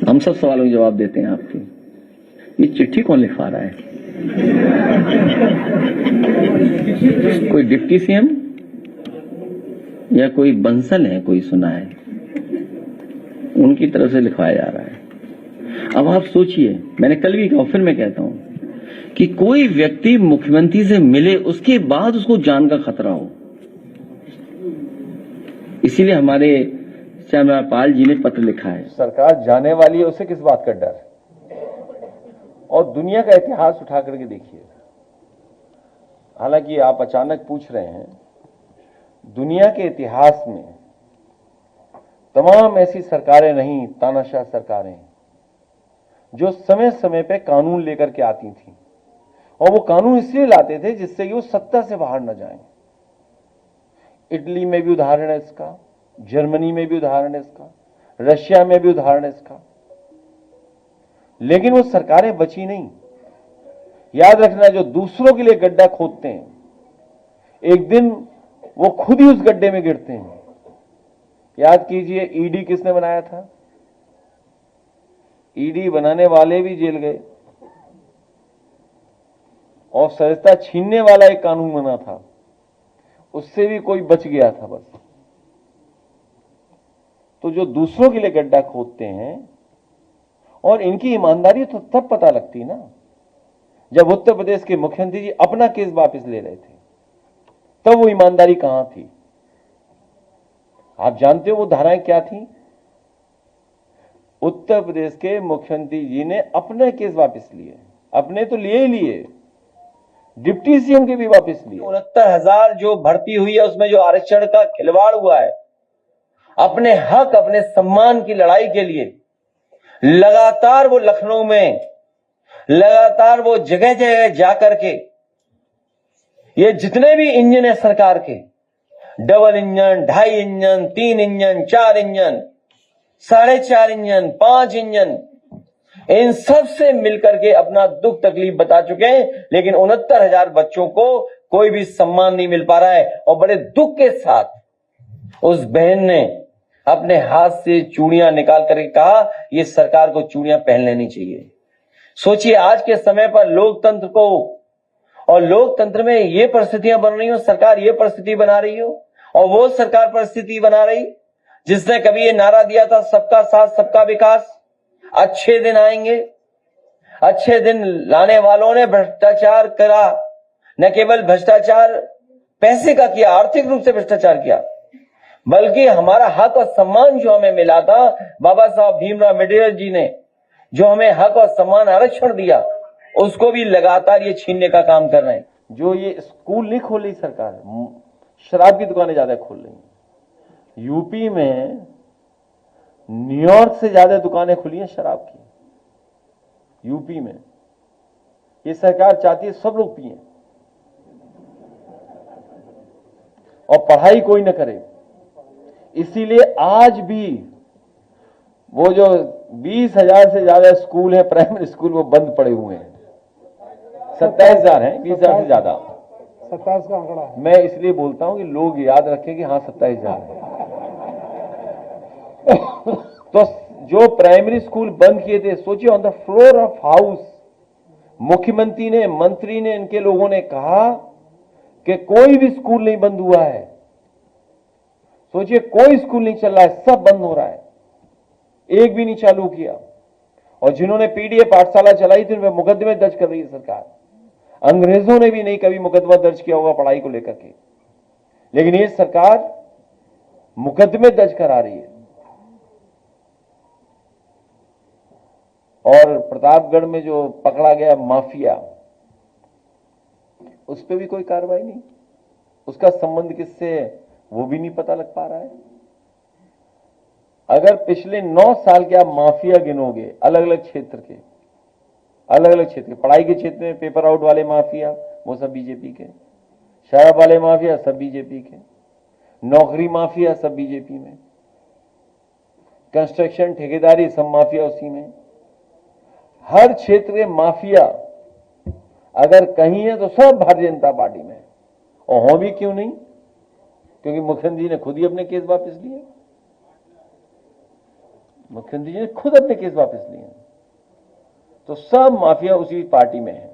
हम सब सवालों के जवाब देते हैं आपके। ये चिट्ठी कौन लिखवा रहा है? कोई डिप्टी सीएम या कोई बंसल है, कोई सुना है, उनकी तरफ से लिखवाया जा रहा है। अब आप सोचिए, मैंने कल भी कहा, फिर मैं कहता हूं कि कोई व्यक्ति मुख्यमंत्री से मिले उसके बाद उसको जान का खतरा हो। इसीलिए हमारे श्यामलाल जी ने पत्र लिखा है। सरकार जाने वाली है, उसे किस बात का डर? और दुनिया का इतिहास उठा करके देखिए। हालांकि आप अचानक पूछ रहे हैं, दुनिया के इतिहास में तमाम ऐसी सरकारें नहीं, तानाशाह सरकारें, जो समय समय पे कानून लेकर के आती थी, और वो कानून इसलिए लाते थे जिससे कि वो सत्ता से बाहर न जाएं। इटली में भी उदाहरण है इसका, जर्मनी में भी उदाहरण है इसका, रशिया में भी उदाहरण है इसका। लेकिन वो सरकारें बची नहीं। याद रखना, जो दूसरों के लिए गड्ढा खोदते हैं, एक दिन वो खुद ही उस गड्ढे में गिरते हैं। याद कीजिए, ईडी किसने बनाया था? ईडी बनाने वाले भी जेल गए, और सरिता छीनने वाला एक कानून बना था, उससे भी कोई बच गया था बस। तो जो दूसरों के लिए गड्ढा खोदते हैं, और इनकी ईमानदारी तो तब पता लगती ना जब उत्तर प्रदेश के मुख्यमंत्री जी अपना केस वापस ले रहे थे, तब वो ईमानदारी कहां थी? आप जानते हो वो धाराएं क्या थी? उत्तर प्रदेश के मुख्यमंत्री जी ने अपने केस वापस लिए, अपने तो लिए ही लिए, डिप्टी सीएम के भी वापस लिए। 69,000 जो भर्ती हुई है उसमें जो आरक्षण का खिलवाड़ हुआ है, अपने हक, अपने सम्मान की लड़ाई के लिए लगातार वो लखनऊ में, लगातार वो जगह जगह जाकर के, ये जितने भी इंजन है सरकार के, double engine, 2.5 engine, 3 engine, 4 engine, 4.5 engine, 5 engine, इन सब से मिलकर के अपना दुख तकलीफ बता चुके हैं। लेकिन 69,000 बच्चों को कोई भी सम्मान नहीं मिल पा रहा है। और बड़े दुख के साथ उस बहन ने अपने हाथ से चूड़ियां निकाल करके कहा, यह सरकार को चूड़ियां पहन लेनी चाहिए। सोचिए, आज के समय पर लोकतंत्र को, और लोकतंत्र में ये परिस्थितियां बन रही हो, सरकार ये परिस्थिति बना रही हो, और वो सरकार परिस्थिति बना रही जिसने कभी ये नारा दिया था, सबका साथ सबका विकास, अच्छे दिन आएंगे। अच्छे दिन लाने वालों ने भ्रष्टाचार करा। न केवल भ्रष्टाचार पैसे का किया, आर्थिक रूप से भ्रष्टाचार किया, बल्कि हमारा हक और सम्मान जो हमें मिला था, बाबा साहब भीमराव अम्बेडकर जी ने जो हमें हक और सम्मान आरक्षण दिया, उसको भी लगातार ये छीनने का काम कर रहे हैं। जो ये स्कूल नहीं खोल रही सरकार, शराब की दुकानें ज्यादा खोल रही हैं। यूपी में न्यूयॉर्क से ज्यादा दुकानें खुली हैं शराब की। यूपी में ये सरकार चाहती है सब लोग पिएं और पढ़ाई कोई न करे। इसीलिए आज भी वो जो 20,000 से ज्यादा स्कूल है, प्राइमरी स्कूल, वो बंद पड़े हुए हैं। 27,000 है, 20,000 से ज्यादा। 27 का आंकड़ा है। मैं इसलिए बोलता हूं कि लोग याद रखें कि हाँ 27,000 है। तो जो प्राइमरी स्कूल बंद किए थे, सोचिए, on the floor of house मुख्यमंत्री ने, मंत्री ने, इनके लोगों ने कहा कि कोई भी स्कूल नहीं बंद हुआ है। सोचिए, कोई स्कूल नहीं चल रहा है, सब बंद हो रहा है, एक भी नहीं चालू किया। और जिन्होंने पीडीए पाठशाला चलाई थी, उन पर मुकदमे दर्ज कर रही है सरकार। अंग्रेजों ने भी नहीं कभी मुकदमा दर्ज किया होगा पढ़ाई को लेकर के, लेकिन ये सरकार मुकदमे दर्ज करा रही है। और प्रतापगढ़ में जो पकड़ा गया माफिया, उस पर भी कोई कार्रवाई नहीं। उसका संबंध किससे है वो भी नहीं पता लग पा रहा है। अगर पिछले 9 साल के आप माफिया गिनोगे, अलग अलग क्षेत्र के, पढ़ाई के क्षेत्र में पेपर आउट वाले माफिया, वो सब बीजेपी के, शराब वाले माफिया सब बीजेपी के, नौकरी माफिया सब बीजेपी में, कंस्ट्रक्शन ठेकेदारी सब माफिया उसी में। हर क्षेत्र के माफिया अगर कहीं है तो सब भारतीय जनता पार्टी में। और हो भी क्यों नहीं? क्योंकि मुख्यमंत्री ने खुद ही अपने केस वापस लिए। मुख्यमंत्री जी ने खुद अपने केस वापस लिए। तो सब माफिया उसी पार्टी में है।